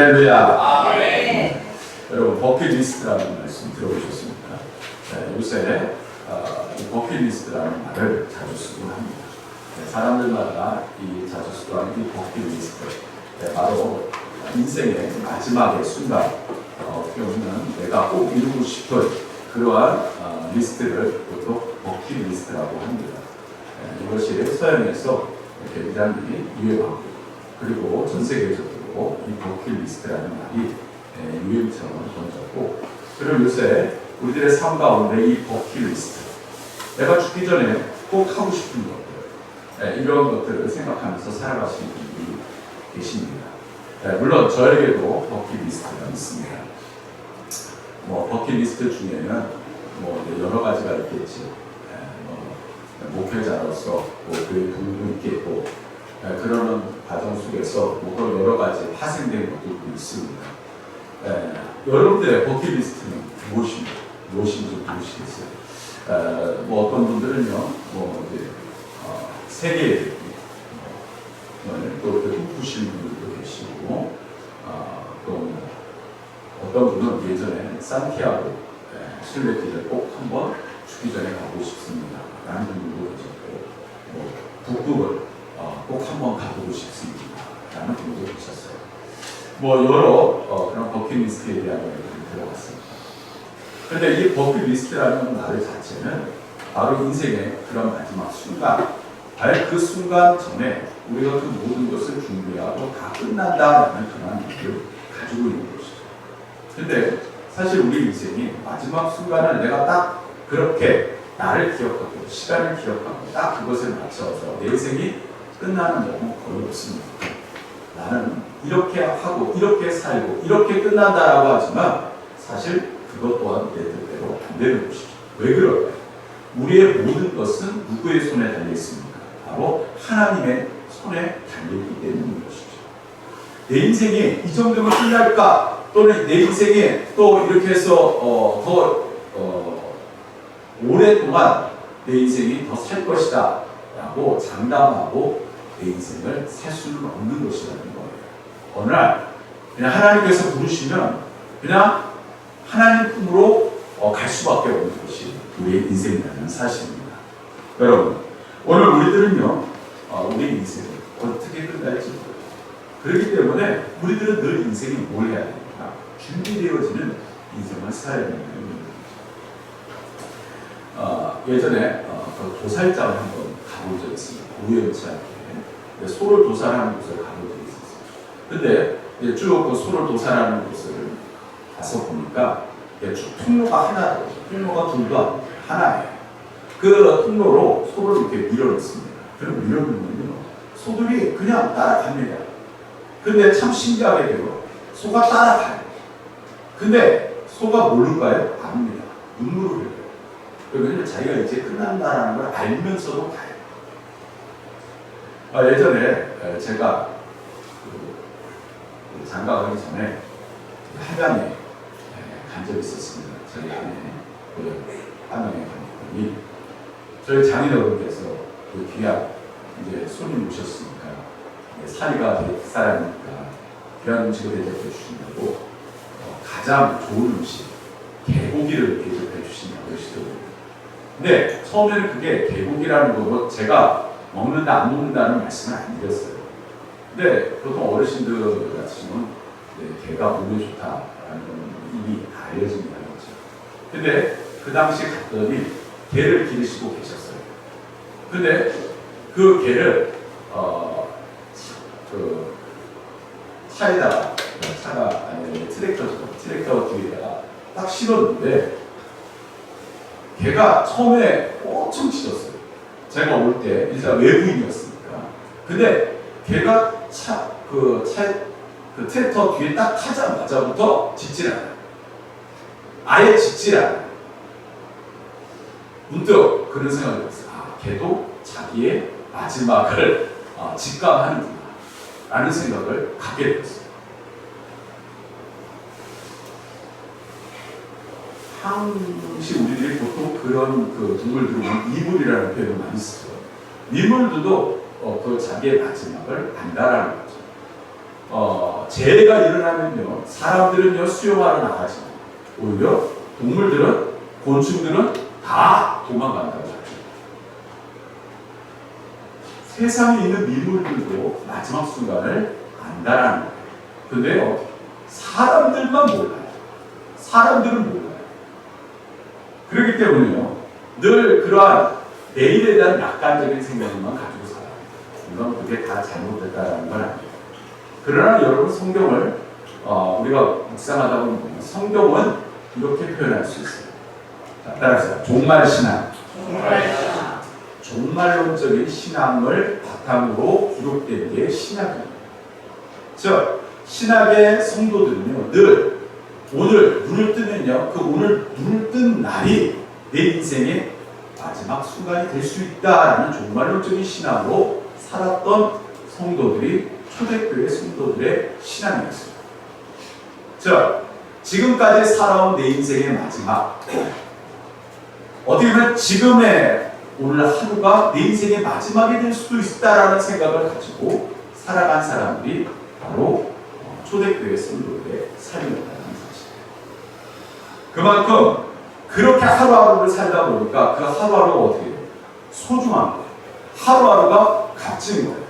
할렐루야. 아멘. 여러분 버킷리스트라는 말씀 들어보셨습니까? 요새 이 버킷리스트라는 말을 자주 쓰곤 합니다. 사람들마다 이 자주 쓰는 이 버킷리스트, 바로 인생의 마지막의 순간, 어떻게 보면 내가 꼭 이루고 싶은 그러한 리스트를 보통 버킷리스트라고 합니다. 이것이 서양에서 굉장히 유행하고, 그리고 전 세계적으로 이 버킷리스트라는 말이 유행처럼 번졌고, 그리고 요새 우리들의 삶 가운데 이 버킷리스트, 내가 죽기 전에 꼭 하고 싶은 것들, 이런 것들을 생각하면서 살아가시는 분들이 계십니다. 물론 저에게도 버킷리스트가 있습니다. 버킷리스트 중에는 여러 가지가 있겠지. 목회자로서 그의 부분도 있겠고, 그러는 과정 속에서 그런 여러 가지 파생된 것들도 있습니다. 여러분들의 버킷리스트는 무엇인지 모르시겠어요? 어떤 분들은요, 세계에 또 꿈꾸시는 분들도 계시고, 또 어떤 분은 예전에 산티아고 순례길을 꼭 한번 죽기 전에 가고 싶습니다 라는 분들도 계셨고, 북극을 꼭 한번 가보고 싶습니다 라는 분도 계셨어요. 여러 그런 버킷리스트에 대한 얘기를 들어봤습니다. 그런데 이 버킷리스트라는 말 자체는 바로 인생의 그런 마지막 순간, 과연 그 순간 전에 우리가 그 모든 것을 준비하고 다 끝난다라는 그런 의미를 가지고 있는 것이죠. 근데 사실 우리 인생이 마지막 순간을 내가 딱 그렇게 나를 기억하고 시간을 기억하고 딱 그것에 맞춰서 내 인생이 끝나는 경우 거의 없습니다. 나는 이렇게 하고 이렇게 살고 이렇게 끝난다라고 하지만 사실 그것 또한 내 뜻대로 안 되는 것이죠. 왜 그럴까요? 우리의 모든 것은 누구의 손에 달려 있습니까? 바로 하나님의 손에 달려있기 때문인 것이죠. 내 인생이 이 정도면 끝날까? 또는 내 인생이 또 이렇게 해서 더 오랫동안 내 인생이 더 살 것이다 라고 장담하고 내 인생을 살 수는 없는 것이라는 거예요. 어느 날 그냥 하나님께서 부르시면 그냥 하나님 품으로 갈 수밖에 없는 것이 우리의 인생이라는 사실입니다. 여러분, 오늘 우리들은요, 우리 인생을 어떻게 끝날지 모르겠어요. 그렇기 때문에 우리들은 늘 인생이 뭘 해야 됩니까? 준비되어지는 인생을 살아야 되는 겁니다. 예전에 도살장을 한번 가본 적이 있습니다. 우연치 않게 소를 도살하는 곳을 가본 적이 있었어요. 근데 쭉 그 소를 도살하는 곳을 가서 보니까 쭉 통로가 하나, 통로가 둘도 아니고 하나예요. 그 통로로 소를 이렇게 밀어넣습니다. 그럼 밀어넣으면요, 소들이 그냥 따라갑니다. 근데 참 신기하게도 소가 따라가요. 근데 소가 모를까요? 압니다. 눈물을 흘려요. 왜냐면 자기가 이제 끝난다라는 걸 알면서도 가요. 예전에 제가 장가 가기 전에 하강에 간 적이 있었습니다. 저희 안에 하강에 갔더니 저희 장인어른께서 그 귀한 이제 손님 오셨으니까 사이가 되게 쌀쌀하니까 귀한 음식을 대접해 주신다고 가장 좋은 음식 개고기를 대접해 주신다고 하시더라고요. 근데 처음에는 그게 개고기라는 거고 제가 먹는다 안 먹는다는 말씀을 안 드렸어요. 근데 보통 어르신들 같으시면 개가 몸에 좋다라는 건 이미 알려집니다. 그렇죠? 근데 그 당시 갔더니 개를 기르시고 계셨어요. 근데 그 개를 그 차에다가, 차가 아니 트랙터 뒤에다가 딱 실었는데 개가 처음에 엄청 짖었어요. 제가 올 때 일단 외부인이었으니까. 근데 개가 그 트랙터 뒤에 딱 타자마자부터 짖질 않아요. 아예 짖질 않아요. 문득 그런 생각이 들었어요. 개도 자기의 마지막을 직감하는구나 라는 생각을 갖게 되었어요. 항시 우리들이 보통 그런 동물들을 보면 이물이라는 표현을 많이 쓰죠. 이물들도 그 자기의 마지막을 안다라는 거죠. 재해가 일어나면요, 사람들은요, 수영하러 나가지. 오히려 동물들은, 곤충들은 다 도망간다고 하죠. 세상에 있는 미물들도 마지막 순간을 안다라는 거예요. 근데요, 사람들만 몰라요. 사람들은 몰라요. 그렇기 때문에요, 늘 그러한 내일에 대한 낙관적인 생각만 가지고 살아요. 물론 그게 다 잘못됐다는 건 아니에요. 그러나 여러분, 성경을 우리가 묵상하다 보면 성경은 이렇게 표현할 수 있어요. 자, 따라서 종말신앙. 종말론적인 신앙을 바탕으로 기록된 게 신약입니다. 즉, 신약의 성도들은요, 늘 오늘 눈을 뜨면요, 그 오늘 눈을 뜬 날이 내 인생의 마지막 순간이 될 수 있다라는 종말론적인 신앙으로 살았던 성도들이 초대교회 성도들의 신앙이었습니다. 즉, 지금까지 살아온 내 인생의 마지막, 어떻게 보면 지금의 오늘 하루가 내 인생의 마지막이 될 수도 있다라는 생각을 가지고 살아간 사람들이 바로 초대교회 성도들의 삶이었다는 사실이에요. 그만큼 그렇게 하루하루를 살다 보니까 그 하루하루가 어떻게 해요? 소중한 거예요. 하루하루가 값진 거예요.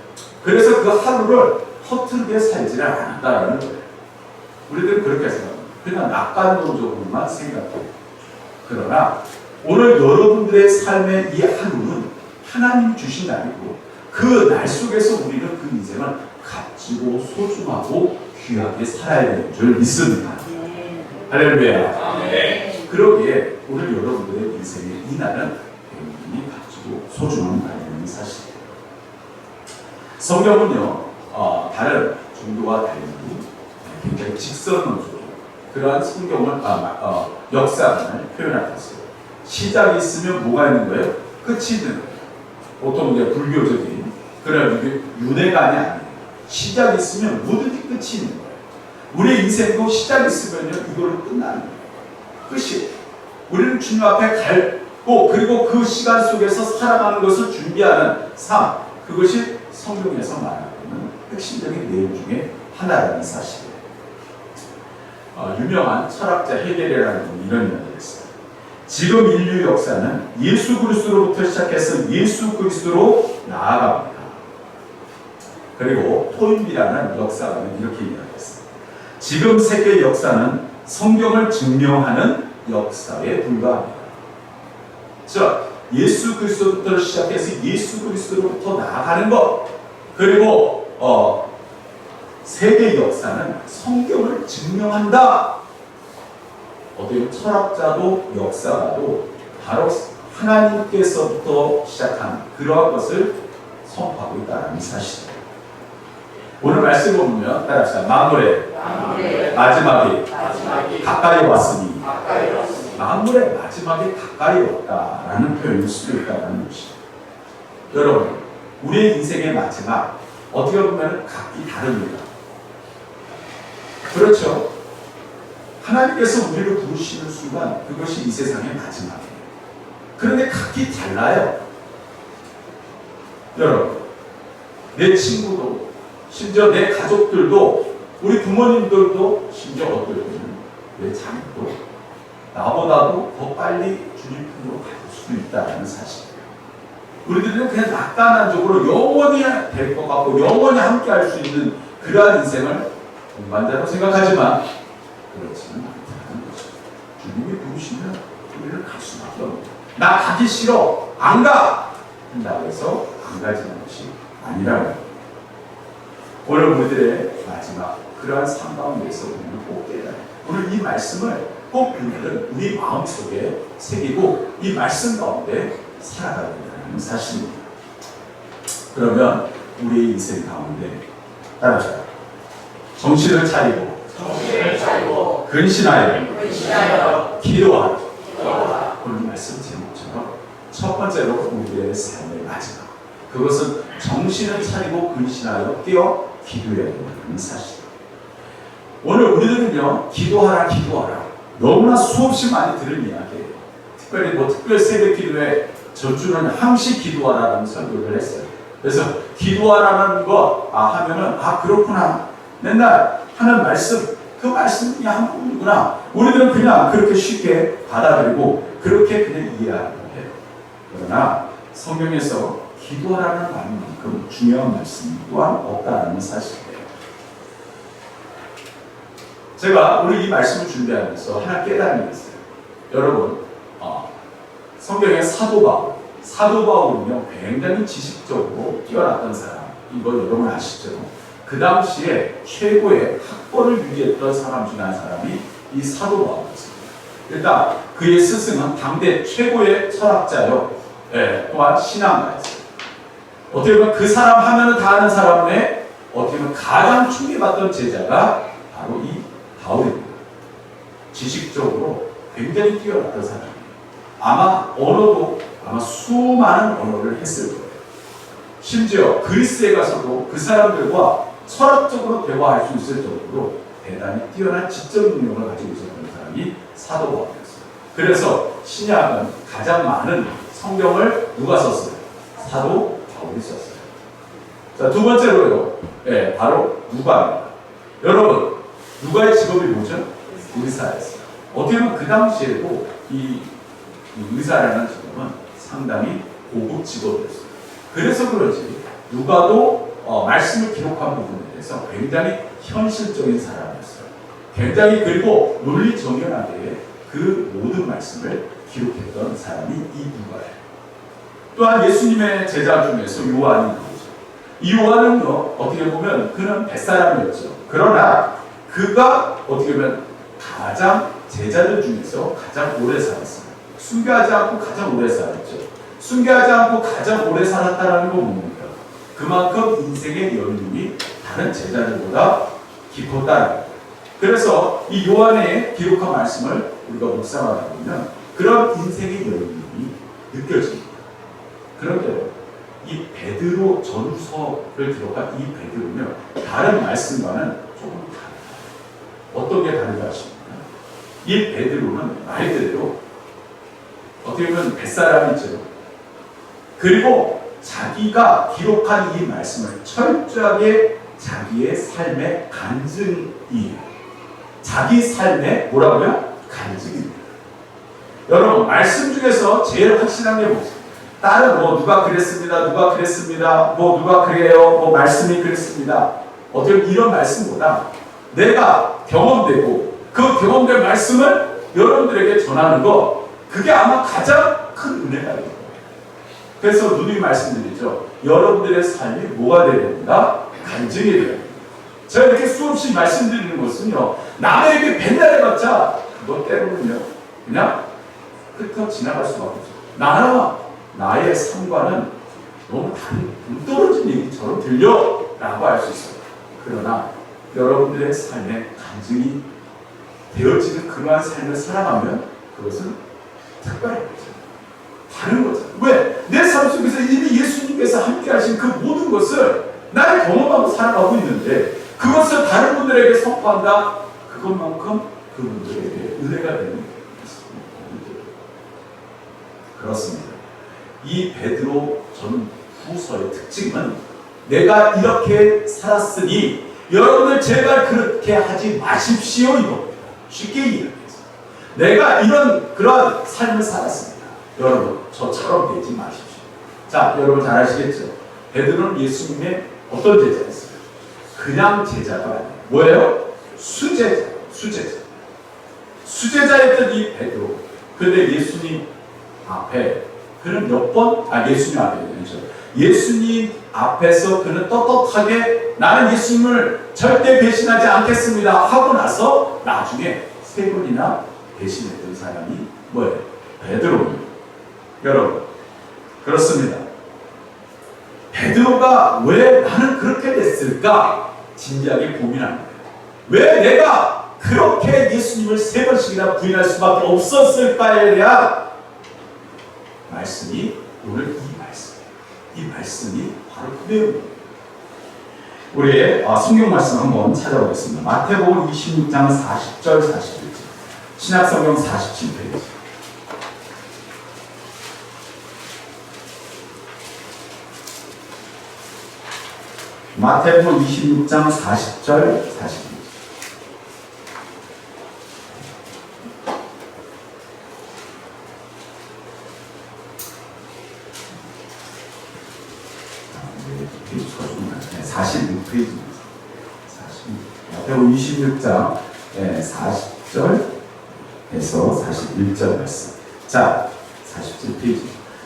그래서 그 하루를 허투루게 살지를 않았다라는 거예요. 우리들은 그렇게 생각합니다. 그냥 낙관론적으로만 생각해요. 그러나 오늘 여러분들의 삶의 이 하루는 하나님 주신 날이고, 그 날 속에서 우리는 그 인생을 값지고 소중하고 귀하게 살아야 되는 줄 믿습니다. 할렐루야. 그러기에 오늘 여러분들의 인생의 이 날은 굉장히 값지고 소중한 날이라는 사실이에요. 성경은요, 다른 종교와 달리 굉장히 직선론적으로 그러한 성경을 역사를 표현하고 있어요. 시작이 있으면 뭐가 있는 거예요? 끝이 있는 거예요. 보통 이제 불교적인 그런 윤회관이 아니에요. 시작이 있으면 뭐든지 끝이 있는 거예요. 우리의 인생도 시작이 있으면요, 이걸로 끝나는 거예요. 끝이. 우리는 주님 앞에 갈고, 그리고 그 시간 속에서 살아가는 것을 준비하는 삶, 그것이 성경에서 말하는 핵심적인 내용 중에 하나라는 사실이에요. 유명한 철학자 헤겔이라는 분이 이런 이야기를 했어요. 지금 인류 역사는 예수 그리스도로부터 시작해서 예수 그리스도로 나아갑니다. 그리고 토인비라는 역사가는 이렇게 이야기했어요. 지금 세계 역사는 성경을 증명하는 역사에 불과합니다. 즉, 예수 그리스도부터 시작해서 예수 그리스도로부터 나아가는 것, 그리고 세계 역사는 성경을 증명한다. 어떻게 철학자도 역사가도 바로 하나님께서부터 시작한 그러한 것을 선포하고 있다는 사실이에요. 오늘 말씀을 보면 따라합시다. 만물의 마지막이 가까이 왔으니 만물의 마지막이 가까이 왔다라는 표현일 수도 있다는 것이죠. 여러분, 우리의 인생의 마지막 어떻게 보면 각기 다릅니다. 그렇죠? 하나님께서 우리를 부르시는 순간 그것이 이 세상의 마지막이에요. 그런데 각기 달라요. 여러분, 내 친구도, 심지어 내 가족들도, 우리 부모님들도, 심지어 어떨 때는 내 자녀도 나보다도 더 빨리 주님 품으로 갈 수도 있다는 사실이에요. 우리들은 그냥 낙관한적으로 영원히 될 것 같고 영원히 함께 할 수 있는 그러한 인생을 동반자로 생각하지만 그렇지는 않다는 거죠. 주님이 부르시면 우리는 갈 수밖에 없는 거예요. 나 가기 싫어, 안 가! 한다고 해서 안 가지는 것이 아니라는 거예요. 오늘 우리들의 마지막 그러한 삶 가운데서 우리는 꼭 깨달아야 해요. 오늘 이 말씀을 꼭 우리는 우리 마음속에 새기고 이 말씀 가운데 살아가야 된다는 사실입니다. 그러면 우리의 인생 가운데 따라서 정신을 차리고 근신하여 기도하라. 오늘 말씀 제목처럼 첫 번째로 우리의 삶의 마지막, 그것은 정신을 차리고 근신하여 뛰어 기도해야 된다는 사실. 오늘 우리들은요, 기도하라 너무나 수없이 많이 들은 이야기예요. 특별히 특별 새벽 기도회 전주는 항시 기도하라는 설교를 했어요. 그래서 기도하라는 거 하면은 그렇구나, 맨날 하는 말씀, 그 말씀이 한 부분이구나. 우리들은 그냥 그렇게 쉽게 받아들이고 그렇게 그냥 이해하는 거예요. 그러나 성경에서 기도하라는 말만큼 중요한 말씀 또한 없다는 사실이에요. 제가 오늘 이 말씀을 준비하면서 하나 깨달은 게 있어요. 여러분, 성경의 사도 바울은요 굉장히 지식적으로 뛰어났던 사람. 이거 여러분 아시죠? 그 당시에 최고의 학벌을 유지했던 사람 중에 한 사람이 이 사도 바울이었습니다. 일단 그의 스승은 당대 최고의 철학자요, 또한 신앙가였어요. 어떻게 보면 그 사람 하면은 다 아는 사람의 어떻게 보면 가장 충격받던 제자가 바로 이 바울입니다. 지식적으로 굉장히 뛰어났던 사람이에요. 아마 언어도 수많은 언어를 했을 거예요. 심지어 그리스에 가서도 그 사람들과 철학적으로 대화할 수 있을 정도로 대단히 뛰어난 지적 능력을 가지고 있었던 사람이 사도 바울이었어요. 그래서 신약은 가장 많은 성경을 누가 썼어요? 사도 바울이 썼어요. 자, 두 번째로요, 바로 누가입니다. 여러분, 누가의 직업이 뭐죠? 의사였어요. 어떻게 보면 그 당시에도 이 의사라는 직업은 상당히 고급 직업이었어요. 그래서 그런지 누가도 말씀을 기록한 부분에 대해서 굉장히 현실적인 사람이었어요. 굉장히 그리고 논리정연하게 그 모든 말씀을 기록했던 사람이 이 누가예요. 또한 예수님의 제자 중에서 요한이 나오죠. 이 요한은요, 어떻게 보면 그는 뱃사람이었죠. 그러나 그가 어떻게 보면 가장 제자들 중에서 가장 오래 살았어요. 순교하지 않고 가장 오래 살았죠. 순교하지 않고 가장 오래 살았다는 건 뭡니까? 그만큼 인생의 연륜이 다른 제자들보다 깊었다는 거예요. 그래서 이 요한의 기록한 말씀을 우리가 묵상하다 보면 그런 인생의 연륜이 느껴집니다. 그런데 이 베드로 전서를 기록한 이 베드로는요, 다른 말씀과는 조금 달라요. 어떤 게 다른가 하십니까? 이 베드로는 말 그대로 어떻게 보면 뱃사람이죠. 그리고 자기가 기록한 이 말씀을 철저하게 자기의 삶의 간증이에요. 자기 삶의 뭐라고요? 간증입니다. 여러분, 말씀 중에서 제일 확실한 게 뭐죠? 다른 누가 그랬습니다, 누가 그랬습니다, 누가 그래요, 말씀이 그랬습니다. 어떻게 보면 이런 말씀보다 내가 경험되고 그 경험된 말씀을 여러분들에게 전하는 거, 그게 아마 가장 큰 은혜가 됩니다. 그래서 누누이 말씀드리죠. 여러분들의 삶이 뭐가 되어야 된다? 간증이 되어야 됩니다. 제가 이렇게 수없이 말씀드리는 것은요, 남에게 맨날 해봤자 그것 때문에요 그냥 흩어 지나갈 수밖에 없어요. 나의 삶과는 너무 동떨어진 얘기처럼 들려 라고 할 수 있어요. 그러나 여러분들의 삶에 간증이 되어지는 그러한 삶을 살아가면 그것은 특별한 거죠. 다른 거죠. 왜? 내 삶 속에서 이미 예수님께서 함께 하신 그 모든 것을 나의 경험하고 살아가고 있는데 그것을 다른 분들에게 선포한다? 그것만큼 그분들에게 은혜가 되는 그렇습니다. 이 베드로 전후서의 특징은 내가 이렇게 살았으니 여러분들 제발 그렇게 하지 마십시오 이겁니다. 쉽게 이야기해서 내가 그러한 삶을 살았습니다. 여러분 저처럼 되지 마십시오. 자, 여러분 잘 아시겠죠? 베드로는 예수님의 어떤 제자였어요? 그냥 제자가 아니에요. 뭐예요? 수제자였던 이 베드로. 그런데 예수님 앞에 그는 예수님 앞에서 그는 떳떳하게 나는 예수님을 절대 배신하지 않겠습니다 하고 나서 나중에 3번이나 배신했던 사람이 뭐예요? 베드로입니다. 여러분, 그렇습니다. 베드로가 왜 나는 그렇게 됐을까? 진지하게 고민하는 거예요. 왜 내가 그렇게 예수님을 3번씩이나 부인할 수밖에 없었을까에 대한 말씀이 오늘 이 말씀이 바로 그 내용입니다. 우리의 성경 말씀 한번 찾아보겠습니다. 마태복음 26장 40절 41절 신약성경 47페이지. 마태복음 26장 40절 41절 40페이지입니다. 마태복음 26장 40절에서 41절 말씀. 자, 47페이지.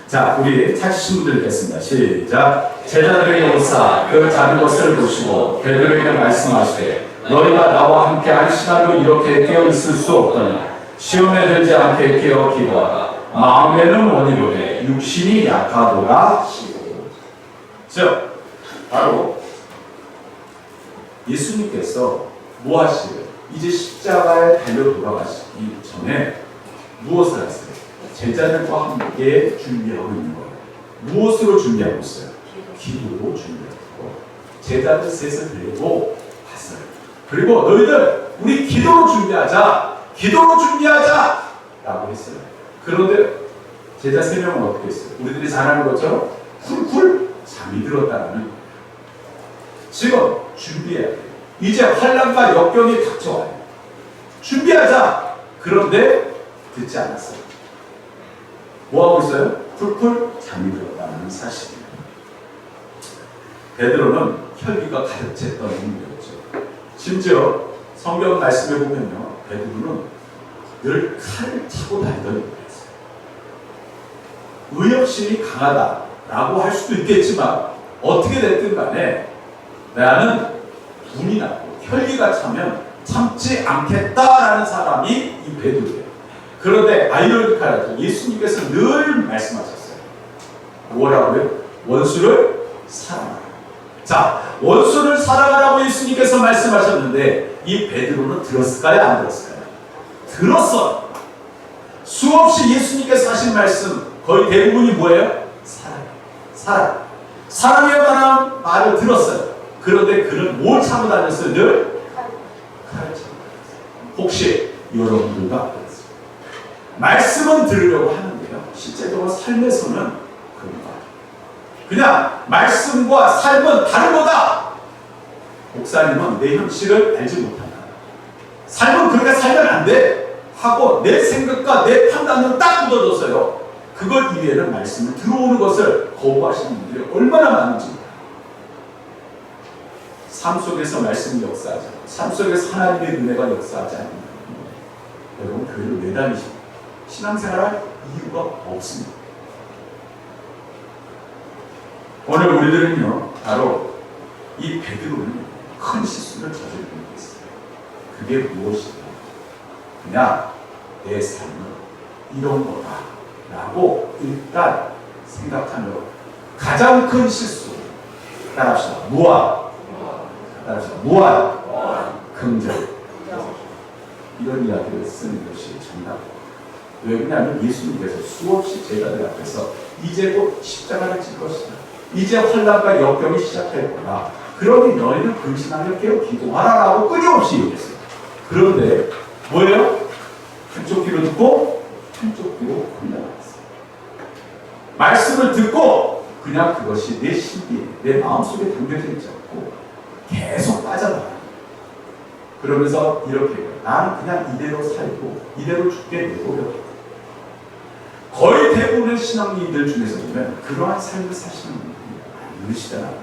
자, 우리 찾으신 분들 읽겠습니다. 시작. 제자들에게 오사 그 작은 것을 보시고 베드로에게 말씀하시되 너희가 나와 함께 한 시간도 이렇게 깨어 있을 수 없더니 시험에 들지 않게 깨어 기도하라. 마음에는 원이로되 육신이 약하도다. 즉 바로 예수님께서 뭐 하시래요? 이제 십자가에 달려 돌아가시기 전에 무엇을 하세요? 제자들과 함께 준비하고 있는 거예요. 무엇으로 준비하고 있어요? 기도로 준비하고 제자들 셋을 데리고 갔어요. 그리고 너희들 우리 기도로 준비하자. 기도로 준비하자 라고 했어요. 그런데 제자 3명은 어떻게 했어요? 우리들이 잘 아는 것처럼 쿨쿨 잠이 들었다는. 지금 준비해야 돼요. 이제 환난과 역경이 닥쳐와요. 준비하자. 그런데 듣지 않았어요. 뭐하고 있어요? 쿨쿨 잠이 들었다는 사실이에요. 베드로는 혈기가 가득 찼던 인물이었죠. 심지어 성경 말씀에 보면요, 베드로는 늘 칼을 차고 다니던 인물이었어요. 의협심이 강하다라고 할 수도 있겠지만 어떻게 됐든 간에 나는 분이 나고 혈기가 차면 참지 않겠다라는 사람이 이 베드로예요. 그런데 아이러니컬하게 예수님께서 늘 말씀하셨어요. 뭐라고요? 원수를 사랑하라. 자, 원수를 사랑하라고 예수님께서 말씀하셨는데 이 베드로는 들었을까요? 안 들었을까요? 들었어요. 수없이 예수님께서 하신 말씀 거의 대부분이 뭐예요? 사랑. 사랑에 관한 말을 들었어요. 그런데 그는 뭘 차고 다녔어요? 늘 칼을 차고 다녔어요. 혹시 여러분들과 그랬어요? 말씀은 들으려고 하는데요, 실제적으로 삶에서는 그런 거 아니에요. 그냥 말씀과 삶은 다른 거다. 목사님은 내 현실을 알지 못한다. 삶은 그렇게 살면 안 돼 하고 내 생각과 내 판단은 딱 묻어졌어요. 그것 이외에는 말씀을 들어오는 것을 거부하시는 분들이 얼마나 많은지. 삶 속에서 말씀이 역사하지 않고 삶 속에서 하나님의 은혜가 역사하지 않는 여러분 교회를 왜 다니십니까? 신앙생활할 이유가 없습니다. 오늘 우리들은요, 바로 이 베드로는 큰 실수를 저지르고 있어요. 그게 무엇이냐? 그냥 내 삶은 이런 거다 라고 일단 생각하며 가장 큰 실수, 따라합시다. 무한, 긍정, 이런 이야기를 쓰는 것이 정답입니다. 왜 그러냐면 예수님께서 수없이 제자들 앞에서 이제 곧 십자가를 질 것이다. 이제 환난과 역경이 시작할 거다. 그러니 너희는 근신하며 깨어 기도하라라고 끊임없이 얘기했어요. 그런데 뭐예요? 한쪽 귀로 듣고 한쪽 귀로 흘러갔어요. 말씀을 듣고 그냥 그것이 내 신비에, 내 마음속에 담겨져 있지 않고 계속 빠져나가요. 그러면서 이렇게 해요. 나는 그냥 이대로 살고 이대로 죽게 내버려. 거의 대부분의 신앙인들 중에서 보면 그러한 삶을 사시는 분들이 많으시잖아요.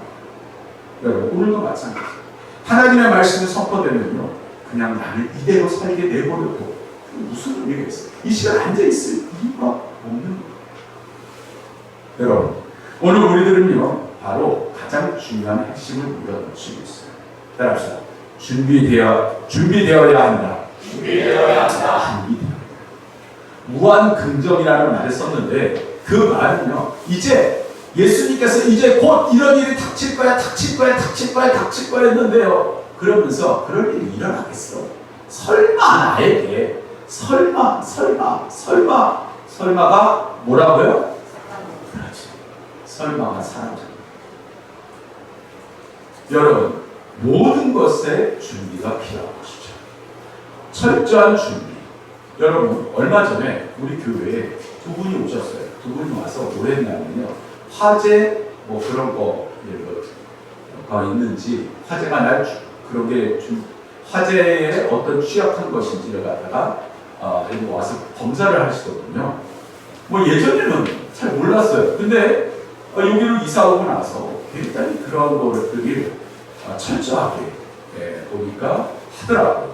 여러분 오늘도 마찬가지예요. 하나님의 말씀이 선포되면요, 그냥 나를 이대로 살게 내버려도 무슨 의미가 있어요? 이 시간 앉아있을 이유가 없는 거예요. 여러분 오늘 우리들은요, 바로 가장 중요한 핵심을 우리가 놓치고 있어요. 따라합시다. 준비되어야 한다. 무한 긍정이라는 말을 썼는데 그 말은요, 이제 예수님께서 이제 곧 이런 일이 닥칠 거야 했는데요, 그러면서 그럴 일이 일어나겠어? 설마 나에게 설마가 뭐라고요? 그렇지. 설마가 사라져. 여러분 모든 것에 준비가 필요한 것이죠. 철저한 준비. 여러분 얼마 전에 우리 교회에 두 분이 오셨어요. 두 분이 와서 뭐 했냐면요, 화재 뭐 그런 거가 있는지, 화재가 날 그런 게 화재에 어떤 취약한 것인지를 갖다가 여기 와서 검사를 하시거든요. 뭐 예전에는 잘 몰랐어요. 근데 여기로 이사 오고 나서 굉장히 그런 것들이 철저하게 보니까 하더라고요.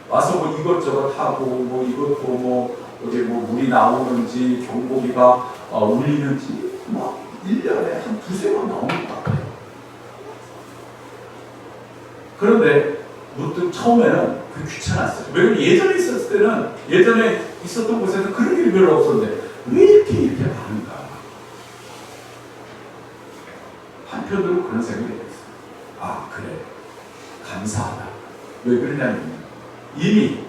와서 뭐 이것저것 하고 뭐 이것도 뭐 어디 뭐 물이 나오는지 경보기가 울리는지 막 1년에 한 두세 번 나오는 것 같아요. 그런데 문득 처음에는 그게 귀찮았어요. 왜냐면 예전에 있었을 때는 예전에 있었던 곳에서 그런 일이 별로 없었는데 왜 이렇게 많은가. 한편으로 그런 생각이 들었어요. 아 그래 감사하다. 왜 그러냐면 이미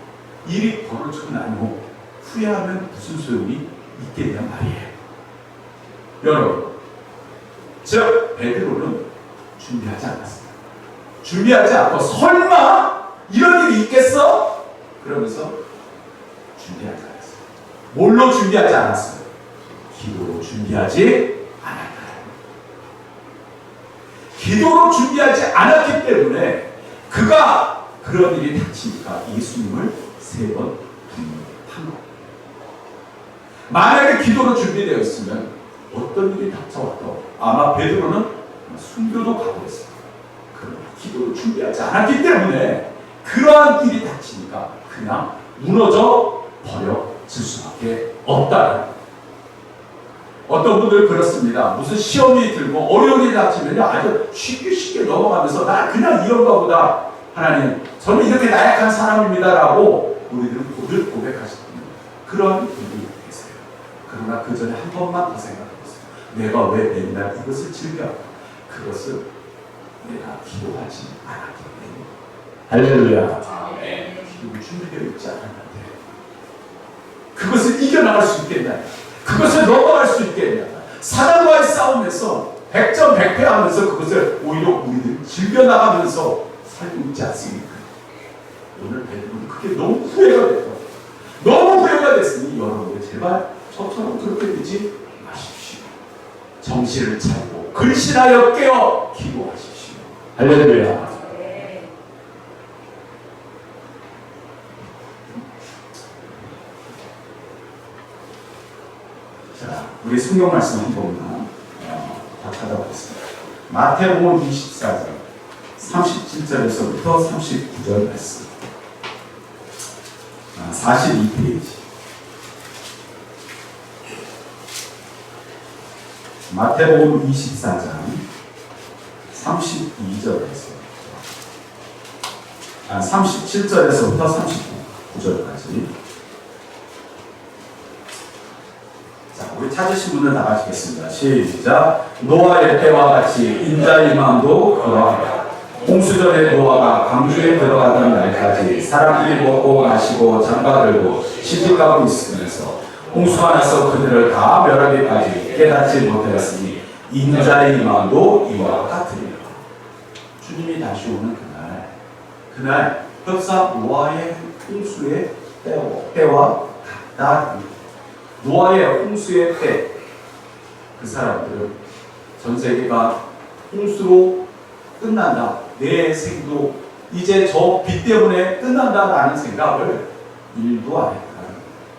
일이 벌어지고 난 후 후회하면 무슨 소용이 있겠냐 말이에요. 여러분, 즉 베드로는 준비하지 않았습니다. 준비하지 않고 설마 이런 일이 있겠어? 그러면서 준비하지 않았어요. 뭘로 준비하지 않았어요? 기도로 준비하지 않았다. 기도로 준비하지 않았기 때문에 그가 그런 일이 닥치니까 예수님을 3번 부인한 것. 만약에 기도로 준비되어 있으면 어떤 일이 닥쳐와도 아마 베드로는 순교도 가고했습니다. 그러나 기도로 준비하지 않았기 때문에 그러한 일이 닥치니까 그냥 무너져 버려질 수밖에 없다. 어떤 분들은 그렇습니다. 무슨 시험이 들고 어려운 일이 닥치면 아주 쉽게 넘어가면서 나 그냥 이런가 보다. 하나님, 저는 이렇게 나약한 사람입니다라고 우리들은 고백하십니다. 그런 분들이 계세요. 그러나 그 전에 한 번만 더 생각해보세요. 내가 왜 맨날 이것을 즐겨? 그것을 내가 기도하지 않았기 때문에. 할렐루야. 기도가 준비되어 있지 않았는데 그것을 이겨나갈 수 있겠냐? 그것을 넘어갈 수 있겠냐? 사단과의 싸움에서 100점 100패 하면서 그것을 오히려 우리들이 즐겨나가면서 살고 있지 않습니까? 오늘 베드로는 그게 너무 후회가 됐다. 너무 후회가 됐으니 여러분들 제발 저처럼 그렇게 되지 마십시오. 정신을 차리고 근신하여 깨어 기도하십시오. 할렐루야. 자, 우리 성경 말씀 한 번만 다 찾아보겠습니다. 마태복음 24장 37절에서부터 39절 말씀. 42페이지. 마태복음 24장 32절에서 37절에서부터 39절까지. 자, 우리 찾으신 분들 나가시겠습니다. 시작. 노아의 때와 같이 인자의 마음도 그와 같다. 홍수전에 노아가 광주에 들어가던 날까지 사람들이 먹고 마시고 장가들고 시집가고 있으면서 홍수가 나서 그들을 다 멸하기까지 깨닫지 못하였으니 인자의 마음도 이와 같으리라. 주님이 다시 오는 그날 흡사 노아의 홍수의 때와 같다. 노아의 홍수의 때, 그 사람들은 전 세계가 홍수로 끝난다. 내 생도 이제 저 비 때문에 끝난다라는 생각을 일도 안 했다.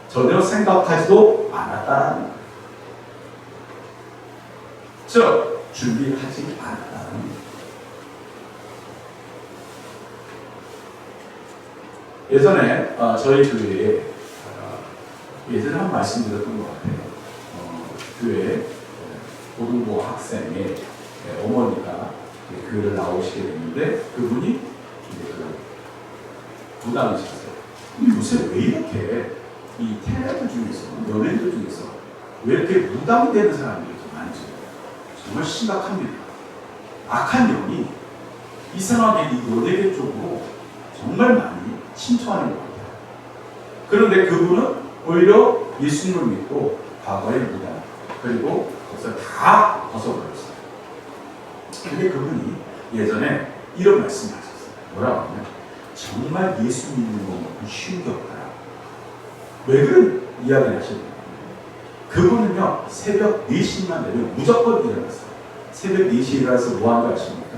전혀 생각하지도 않았다는 거예요. 즉, 준비하지 않았다는 거예요. 예전에 저희 교회에 예전에 한 말씀드렸던 것 같아요. 교회 고등부 학생의 어머니가 교회를 나오시게 됐는데 그분이 부담이셨어요. 요새 왜 이렇게 이 텔레비전 중에서 연예인들 중에서 왜 이렇게 무당이 되는 사람들이 더 많지? 정말 심각합니다. 악한 영이 이상하게 이 연예계 쪽으로 정말 많이 침투하는 것 같아요. 그런데 그분은 오히려 예수님을 믿고 과거의 무당 그리고 거기서 다 벗어버렸어요. 근데 그분이 예전에 이런 말씀을 하셨어요. 뭐라고 하면 정말 예수 믿는 건 쉬운 게 없다. 왜 그런 이야기를 하셨냐면 그분은요 새벽 4시만 되면 무조건 일어났어요. 새벽 4시에 일어나서 뭐 하는 거 아십니까?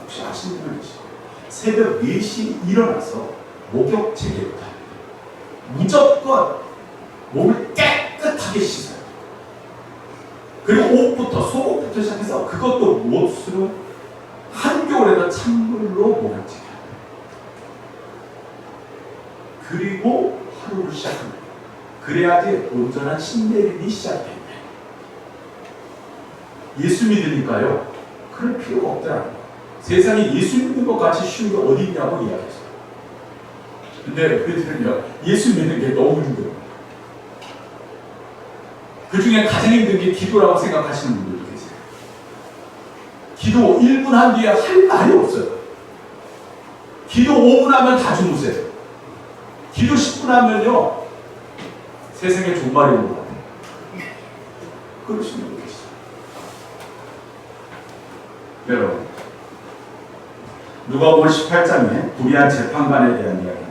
혹시 아시는 분 계시죠? 새벽 4시 일어나서 목욕 재개부터 합니다. 무조건 몸을 깨끗하게 씻어요. 그리고 옷부터 속옷부터 시작해서 그것도 옷으로 한겨울에 그래도 찬물로 목욕 지켜야 돼. 그리고 하루를 시작합니다. 그래야지 온전한 신내림이 시작됩니다. 예수 믿으니까요, 그럴 필요가 없더라고요. 세상에 예수 믿는 것 같이 쉬운 게 어디 있냐고 이야기했어요. 근데 그들은요, 예수 믿는 게 너무 힘들어요. 그 중에 가장 힘든 게 기도라고 생각하시는 분들도 계세요. 기도 1분 한 뒤에 할 말이 없어요. 기도 5분 하면 다 주무세요. 기도 10분 하면요, 세상에 종말이 오는 것 같아요. 그러시는 분 계시죠. 여러분, 누가복음 18장에 불의한 재판관에 대한 이야기입니다.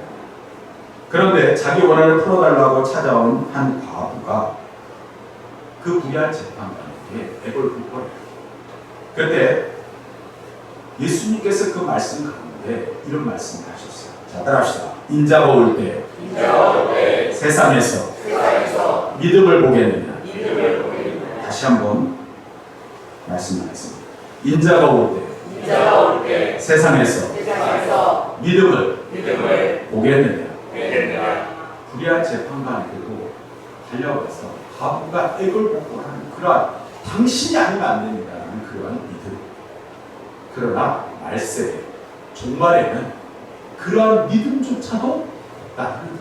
그런데 자기 원한을 풀어달라고 찾아온 한 과부가 그 불의한 재판관에게 백을 붓고 그때 예수님께서 그 말씀 가운데 이런 말씀을 하셨어요. 자, 따라합시다. 인자가 올 때 세상에서 믿음을 보겠느냐. 다시 한번 말씀하겠습니다. 인자가 올 때 세상에서 믿음을 보겠느냐. 불의한 재판관에게도 달려가서 과부가 액을 복구하는 그러한 당신이 아니면 안 됩니다라는 그러한 믿음. 그러나 말세에 종말에는 그러한 믿음조차도 없다는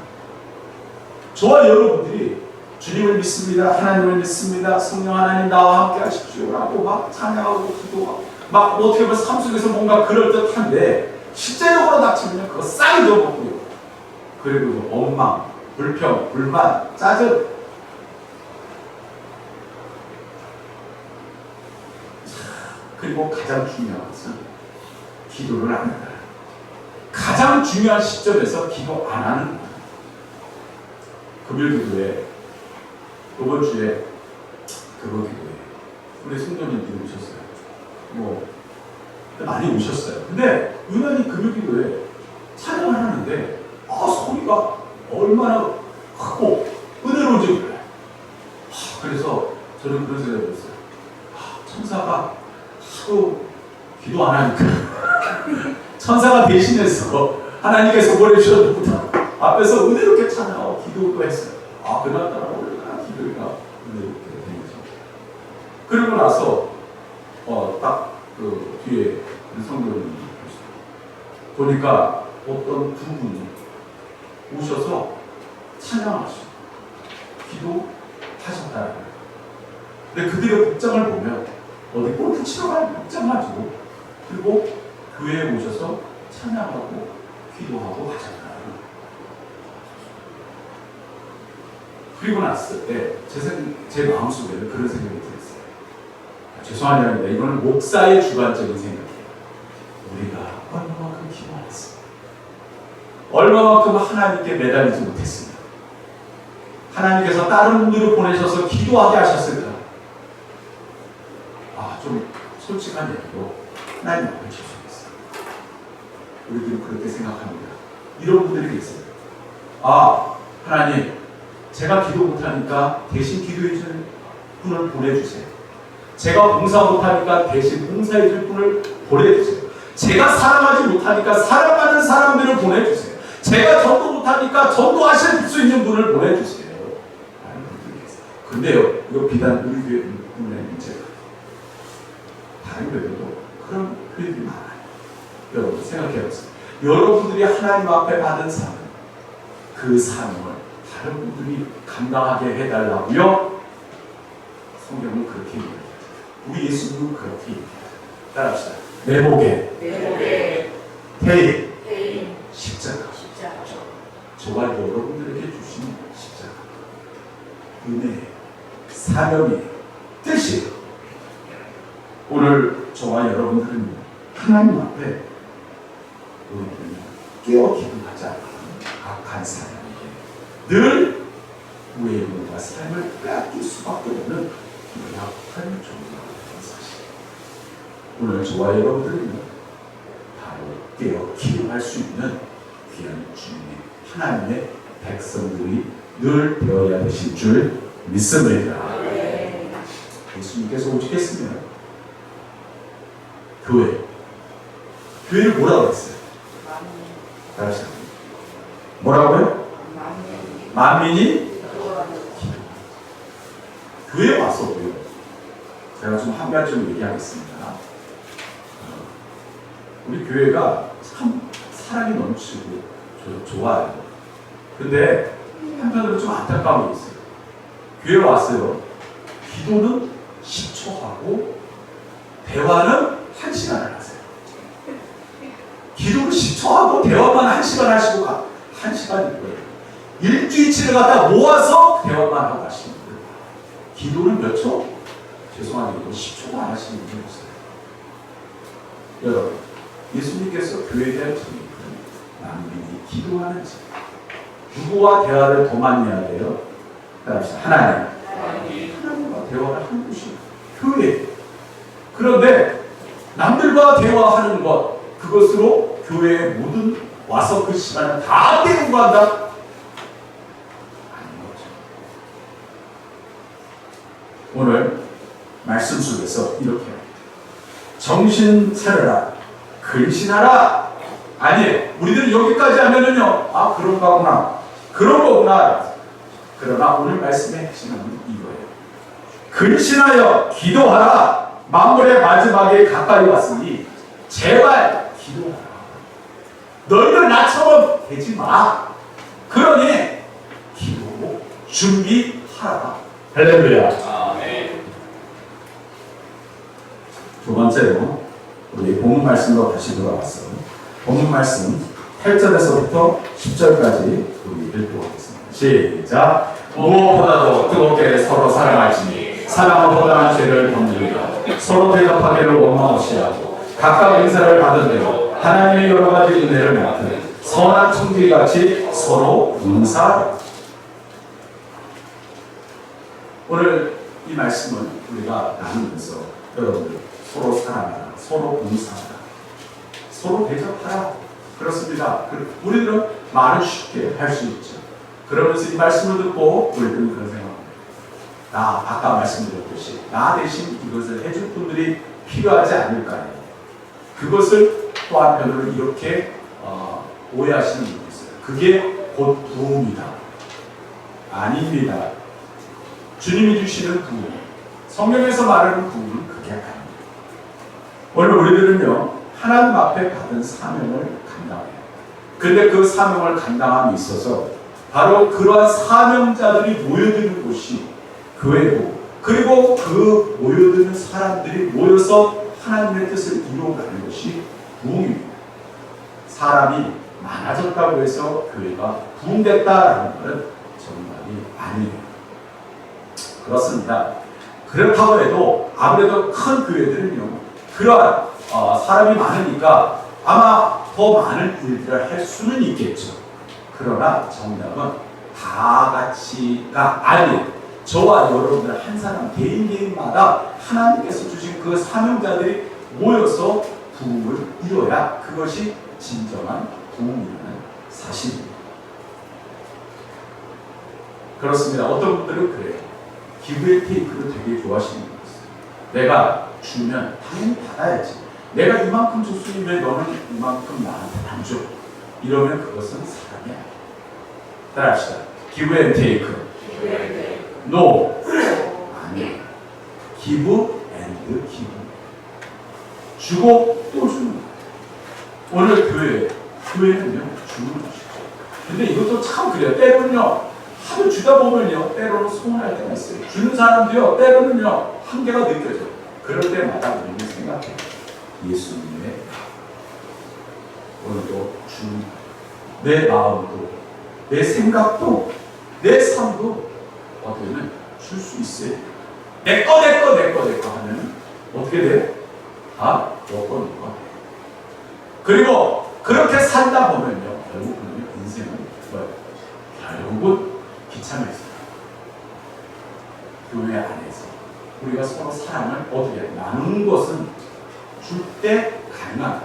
저와 여러분들이 주님을 믿습니다, 하나님을 믿습니다, 성령 하나님 나와 함께 하십시오라고 막 찬양하고 기도하고 막 어떻게 보면 삶 속에서 뭔가 그럴듯한데 실제적으로 닥치면 그거 싹이 되어버고요. 그리고 원망, 불평, 불만, 짜증. 그리고 가장 중요한 것은 기도를 안 한다. 가장 중요한 시점에서 기도 안 하는 거예요. 금요일기도에 이번 주에 금요일기도에 우리 성도님들이 오셨어요. 뭐 많이 오셨어요. 근데 유난히 금요일기도에 찬양을 하는데 소리가 얼마나 크고 은혜로운지 몰라요. 그래서 저는 그런 생각을 했어요. 천사가 하도 기도 안 하니까 천사가 대신해서 하나님께서 보내주셔도 앞에서 은혜롭게 찬양하고 기도도 했어요. 그날따라 얼마나 기도가 은혜롭게 된 거죠. 그리고 나서 딱 그 뒤에 성도님이 보니까 어떤 두 분이 오셔서 찬양하시고 기도하셨다는 거예요. 근데 그들의 복장을 보면 어디 골프 치러 갈 복장하죠. 그리고 교회에 오셔서 찬양하고 기도하고 하셨다는 거예요. 그리고 났을 때 제 마음속에는 그런 생각이 들었어요. 죄송합니다. 이거는 목사의 주관적인 생각이에요. 우리가 얼마만큼 기도 안 했습니다. 얼마만큼 하나님께 매달리지 못했습니다. 하나님께서 다른 분들을 보내셔서 기도하게 하셨을까? 좀 솔직한 얘기로 하나님 앞에 죄송했어요. 우리들은 그렇게 생각합니다. 이런 분들이 계세요. 하나님, 제가 기도 못하니까 대신 기도해줄 분을 보내주세요. 제가 봉사 못하니까 대신 봉사해줄 분을 보내주세요. 제가 사랑하지 못하니까 사랑하는 사람들을 보내주세요. 제가 전도 못하니까 전도하실 수 있는 분을 보내주세요. 라는 분들이 계세요. 근데요, 이거 비단 우리 교회 분의 문제가 다른 교회도 그런 교회들이 많아요. 여러분 생각해보세요. 여러분들이 하나님 앞에 받은 사명, 그 사명을 다른 분들이 감당하게 해달라고요? 성경은 그렇게 얘기합니다. 우리 예수님은 그렇게 얘기합니다. 따라합시다. 내 목에 태인 십자가. 저와 여러분들에게 주신 십자가. 은혜, 사명의 뜻이 오늘 저와 여러분들은 하나님 앞에 우리는 깨어 기도하자. 악한 사람에게 늘 우애물과 삶을 빼앗길 수밖에 없는 약한 종류라는 사실. 오늘 저와 여러분들은 바로 깨어 기도할 수 있는 귀한 주님의 하나님의 백성들이 늘 되어야 되실 줄 믿습니다. 예수님께서 오시겠으면 교회, 교회를 뭐라고 했어요? 뭐라고요? 만민이 교회에 와서도요. 제가 좀 한 가지 좀 얘기하겠습니다. 우리 교회가 참 사랑이 넘치고 좋아요. 근데 한편으로 좀 안타까운 게 있어요. 교회 왔어요. 기도는 10초 하고 대화는 1시간을 하세요. 기도를 10초 하고 대화만 1시간 하시고 1시간이 뭐예요? 일주일치를 갖다 모아서 대화만 하고 가시는 거예요. 기도는 몇 초? 죄송합니다. 10초도 안 하시는 분이 없어요. 여러분, 예수님께서 교회에 대한 정의는 남들이 기도하는지 누구와 대화를 더 많이 해야 돼요? 하나님. 하나님과 대화를 하는 곳이 교회. 그런데 남들과 대화하는 것, 그것으로 교회에 모든 와서 그 시간을 다 때우고 한다? 아닌 거죠. 오늘 말씀 속에서 이렇게 정신 차려라, 근신하라. 아니, 우리들은 여기까지 하면은요, 아, 그런 거구나, 그런 거구나. 그러나 오늘 말씀의 핵심은 이거예요. 근신하여 기도하라. 만물의 마지막에 가까이 왔으니 제발 기도하라. 너희들 나처럼 되지 마. 그러니 기도 준비하라. 할렐루야. 아멘. 두 번째로 우리 본문 말씀으로 다시 돌아왔어요. 본문 말씀 8절에서부터 10절까지 우리 읽도록하겠습니다. 시작. 무엇보다도 뜨겁게 서로 사랑할지니 사랑은 보다는 죄를 덮느니라. 서로 대접하기를 원망없이하고 각각 은사를 받은 대로 하나님의 여러 가지 은혜를 맡은 선한 청지기같이 서로 은사하라. 오늘 이 말씀은 우리가 나누면서 여러분들 서로 사랑하라, 서로 봉사하라, 서로 대접하라. 그렇습니다. 우리들은 말은 쉽게 할 수 있죠. 그러면서 이 말씀을 듣고 우리들은 그런 생각합니다. 아까 말씀드렸듯이 나 대신 이것을 해줄 분들이 필요하지 않을까요? 그것을 또 한편으로 이렇게 오해하시는 분이 있어요. 그게 곧 부흥이다. 아닙니다. 주님이 주시는 부흥, 성경에서 말하는 부흥은 그게 아닙니다. 오늘 우리들은요, 하나님 앞에 받은 사명을 감당해요. 근데 그 사명을 감당함에 있어서 바로 그러한 사명자들이 모여드는 곳이 교회고, 그리고 그 모여드는 사람들이 모여서 하나님의 뜻을 이루어가는 것이 부흥입니다. 사람이 많아졌다고 해서 교회가 부흥됐다라는 것은 정말이 아니에요. 그렇습니다. 그렇다고 해도 아무래도 큰 교회들은요, 그러한 사람이 많으니까 아마 더 많은 일들을 할 수는 있겠죠. 그러나 정답은 다 같이가 아닌 저와 여러분들 한 사람 개인마다 하나님께서 주신 그 사명자들이 모여서 부흥을 이뤄야 그것이 진정한 부흥이라는 사실입니다. 그렇습니다. 어떤 분들은 그래요. 기브의 테이크를 되게 좋아하시는 분이 있어요. 내가 주면 당연히 받아야지. 내가 이만큼 줬으니 왜 너는 이만큼 나한테 안 줘? 이러면 그것은 사랑이 아니에요. 따라합시다. Give and take. No. 아니에요. Give and give. 주고 또 주는 거예요. 오늘 교회는요, 주는 것이죠. 근데 이것도 참 그래요. 때로는요, 하도 주다 보면요, 때로는 소원할 때가 있어요. 주는 사람도요, 때로는요, 한계가 느껴져요. 그럴 때마다 우리는 생각해요. 예수님의 오늘도 주는 내 마음도, 내 생각도, 내 삶도 어떻게는 줄 수 있어요. 내 거 하면 어떻게 돼? 다 너거. 그리고 그렇게 살다 보면요, 결국은 인생은 뭐예요? 결국은 비참해져요. 교회 안에서 우리가 서로 사랑을 어떻게 나누는 것은 줄 때 가능한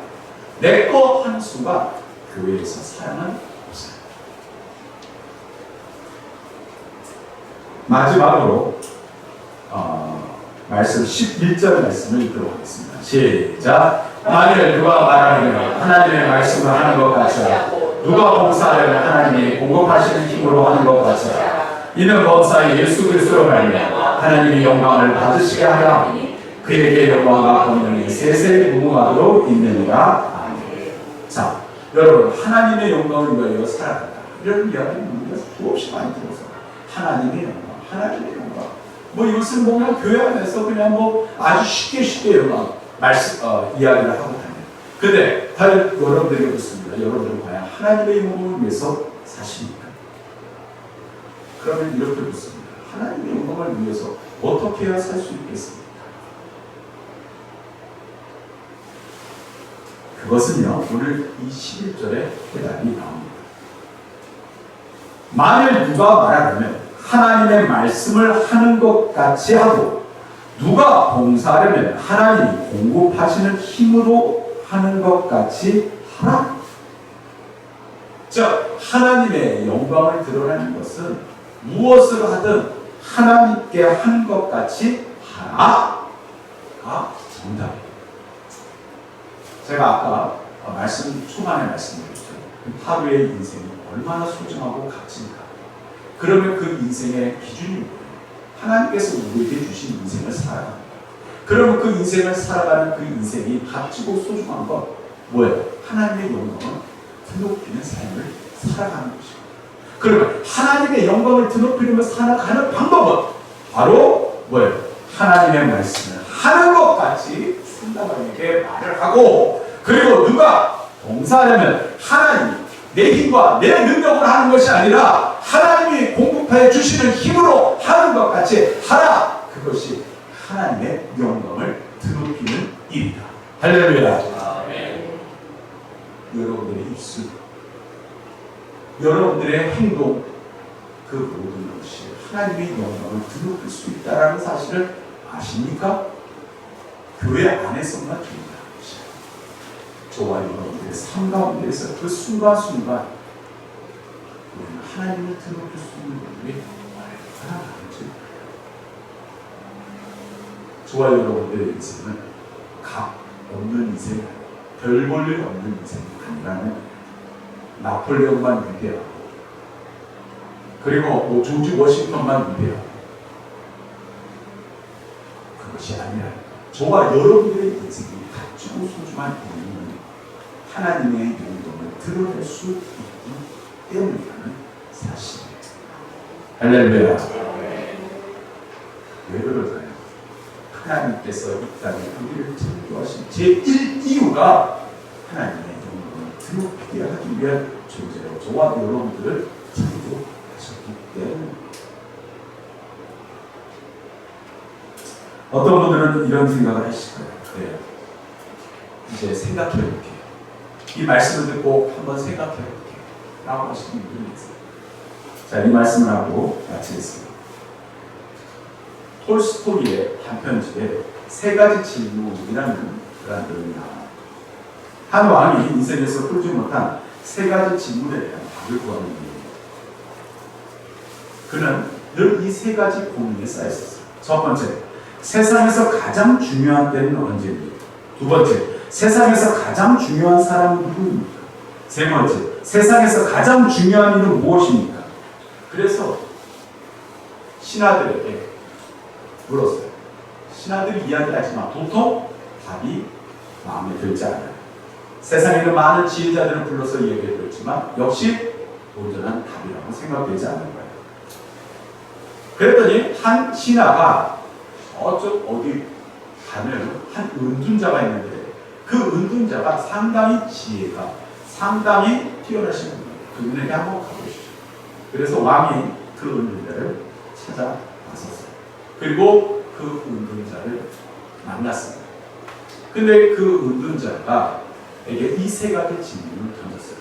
내 거 하는 순간 교회에서 사랑은 없어요. 마지막으로 말씀 11절 말씀을 읽도록 하겠습니다. 시작. 만일 누가 말하면 하나님의 말씀을 하는 것 같으라. 누가 봉사하려면 하나님이 공급하시는 힘으로 하는 것 같으라. 이는 범사에 예수 그리스도로 말미암아 하나님이 영광을 받으시게 하려 하니 그에게 영광과 권능이 세세 무궁하도록 있느니라. 아멘. 자, 여러분, 하나님의 영광을 위하여 살아간다. 이런 이야기는 우리가 수없이 많이 들어서 하나님의 영광, 하나님의 영광. 뭐 이것은 뭔가 교회 안에서 그냥 뭐 아주 쉽게 영광 이야기를 하고 다녀요. 근데 과연 여러분들에게 묻습니다. 여러분들은 과연 하나님의 영광을 위해서 사십니까? 그러면 이렇게 묻습니다. 하나님의 영광을 위해서 어떻게 해야 살 수 있겠습니까? 그것은요, 오늘 이 11절에 대답이 나옵니다. 만일 누가 말하려면 하나님의 말씀을 하는 것 같이 하고 누가 봉사하려면 하나님이 공급하시는 힘으로 하는 것 같이 하라. 즉, 하나님의 영광을 드러내는 것은 무엇을 하든 하나님께 하는 것 같이 하라가 정답이에요. 제가 아까 초반에 말씀드렸죠. 하루의 인생이 얼마나 소중하고 값진가. 그러면 그 인생의 기준이 뭐예요? 하나님께서 우리에게 주신 인생을 살아가는 거예요. 그러면 그 인생을 살아가는 그 인생이 값지고 소중한 건 뭐예요? 하나님의 영광을 드높이는 삶을 살아가는 것이고, 그러면 하나님의 영광을 드높이려면 살아가는 방법은 바로 뭐예요? 하나님의 말씀을 하는 것 같이 상대방에게 말을 하고, 그리고 누가 봉사하려면 하나님이 내 힘과 내 능력으로 하는 것이 아니라 하나님이 공급해 주시는 힘으로 하는 것 같이 하라. 그것이 하나님의 영광을 드높이는 일이다. 할렐루야. 아멘. 여러분들의 입술, 여러분들의 행동, 그 모든 것이 하나님의 영광을 드높일 수 있다는 사실을 아십니까? 교회 안에서만 중요한 것이에요. 저와 여러분들의 삶 가운데에서 그 순간순간 우리는 하나님을 드높일 수 있는 분들이 살아가는지, 저와 여러분들의 인생은 값 없는 인생, 별 볼 일 없는 인생이 아니라는 나폴레옹만 위대하고, 그리고 뭐 조지 워싱턴만 위대하고, 그것이 아니라 저와 여러분들의 인생이 값지고 소중한 이유는 하나님의 영광을 드러낼 수 있기 때문이라는 사실이에요. 할렐루야. 왜 그럴까요? 하나님께서 이 땅에 우리를 창조하신 제1이유가 하나님의 영광을 드높이게 하기 위한 존재로 저와 여러분들을 창조하셨기 때문입니다. 어떤 분들은 이런 생각을 하실 거예요. 그래요. 이제 생각해 볼게요. 이 말씀을 듣고 한번 생각해 볼게요. 라고 하시는 분들이 있어요. 자, 이 말씀을 하고 마치겠습니다. 톨스토이의 한 편집에 세 가지 질문이라는 그런 내용이 나와요. 한 왕이 인생에서 풀지 못한 세 가지 질문에 대한 답을 구하는 일입니다. 그는 늘 이 세 가지 고민에 쌓였었어요. 첫 번째, 세상에서 가장 중요한 때는 언제입니까? 두 번째, 세상에서 가장 중요한 사람은 누구입니까? 세 번째, 세상에서 가장 중요한 일은 무엇입니까? 그래서 신하들에게 물었어요. 신하들이 이야기하지만 보통 답이 마음에 들지 않아요. 세상에 있는 많은 지혜자들을 불러서 이야기했지만 역시 온전한 답이라고 생각되지 않는 거예요. 그랬더니 한 신하가 저쪽 어디 가면 한 은둔자가 있는데 그 은둔자가 상당히 지혜가 상당히 뛰어나신 분이에요. 그분에게 한번 가보시죠. 그래서 왕이 그 은둔자를 찾아 나섰어요. 그리고 그 은둔자를 만났습니다. 근데 그 은둔자가 에게 이 세 가지 질문을 던졌어요.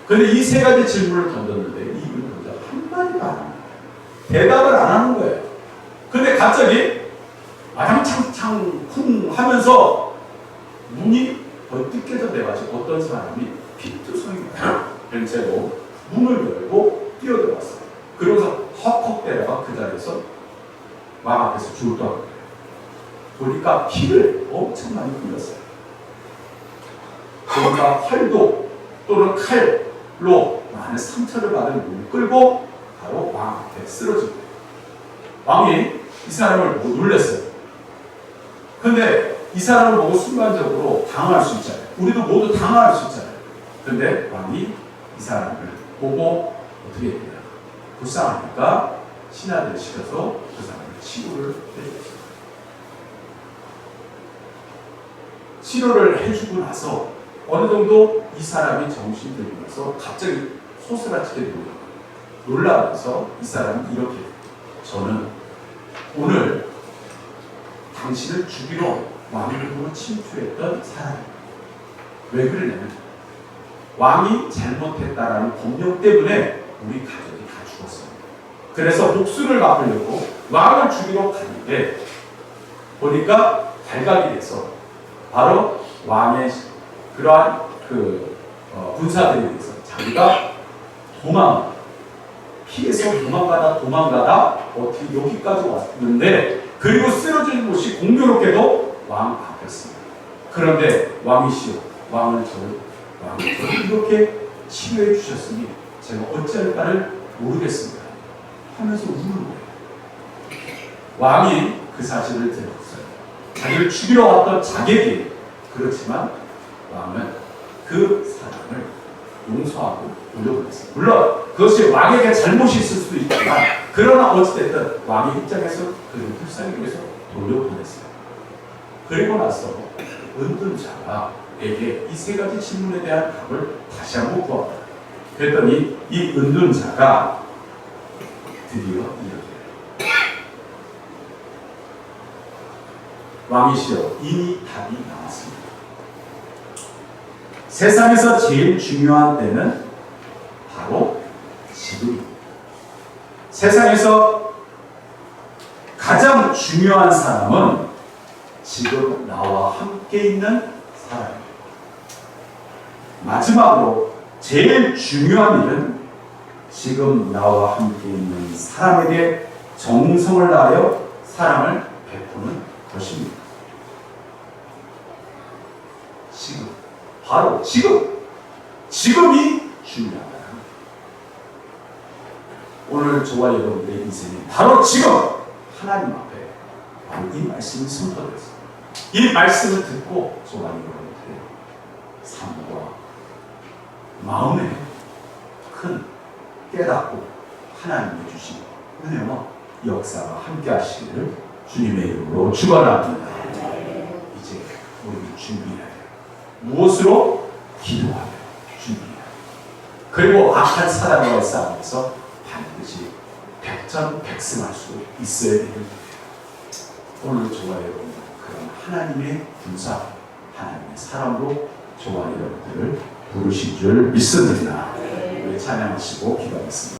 근데 이 세 가지 질문을 던졌는데 이 은둔자가 한마디도 안 합니다. 대답을 안 하는 거예요. 근데 갑자기 아장창창 쿵 하면서 문이 번뜩 깨져내가지고 어떤 사람이 핏투성이 된 채로 문을 열고 뛰어들어왔어요. 그러고서 헉헉 때려가 그 자리에서 왕 앞에서 죽었다고 해요. 보니까 피를 엄청 많이 흘렸어요. 그러니까 활도 또는 칼로 많은 상처를 받은 눈을 끌고 바로 왕 앞에 쓰러집니다. 왕이 이 사람을 보고 놀랐어요. 근데 이 사람을 보고 순간적으로 당황할 수 있잖아요. 우리도 모두 당황할 수 있잖아요. 근데 왕이 이 사람을 보고 어떻게 했냐. 불쌍하니까 신하들 시켜서 그 사람을 치료를 해줬어요. 치료를 해주고 나서 어느 정도 이 사람이 정신이 들면서 갑자기 소스라치게 놀라면서 이 사람이 이렇게, 저는 오늘 당신을 죽이러 왕궁으로 침투했던 사람입니다. 왜 그러냐면 왕이 잘못했다라는 법령 때문에 우리 가족이 다 죽었어요. 그래서 복수를 갚으려고 왕을 죽이러 갔는데 보니까 발각이 돼서 바로 왕의 그러한 군사들에 대해서 자기가 피해서 도망가다 어떻게 여기까지 왔는데, 그리고 쓰러진 곳이 공교롭게도 왕 앞이었습니다. 그런데 왕이시여, 왕을 저를 이렇게 치료해 주셨으니 제가 어찌할 바를 모르겠습니다 하면서 우는 거예요. 왕이 그 사실을 들었어요. 자기를 죽이러 왔던 자객이, 그렇지만 왕은 그 사람을 용서하고 돌려보냈어요. 물론 그것이 왕에게 잘못이 있을 수도 있지만, 그러나 어찌됐든 왕의 입장에서 그를 불쌍히 위해서 돌려보냈어요. 그리고 나서 은둔 자가에게 이 세 가지 질문에 대한 답을 다시 한번 구합니다. 그랬더니 이 은둔 자가 드디어 이렇게, 왕이시여, 이미 답이 나왔습니다. 세상에서 제일 중요한 때는 바로 지금입니다. 세상에서 가장 중요한 사람은 지금 나와 함께 있는 사람입니다. 마지막으로 제일 중요한 일은 지금 나와 함께 있는 사람에게 정성을 다하여 사랑을 베푸는 것입니다. 지금, 바로 지금이 중요하다. 오늘 저와 여러분들의 인생이 바로 지금 하나님 앞에 바로 이 말씀이 선포되었습니다. 이 말씀을 듣고 저와 여러분들의 삶과 마음에 큰 깨닫고 하나님이 주신 은혜와 역사가 함께 하시기를 주님의 이름으로 축원합니다. 이제 우리 준비해야 돼요. 무엇으로? 기도하며 준비해야 돼요. 그리고 악한 사람과의 싸움에서 반드시 백전백승할 수 있어야 되는 거예요. 오늘 저와 여러분 그런 하나님의 군사, 하나님의 사람으로 저와 여러분들을 부르신 줄 믿습니다. 우리 찬양하시고 기도하겠습니다.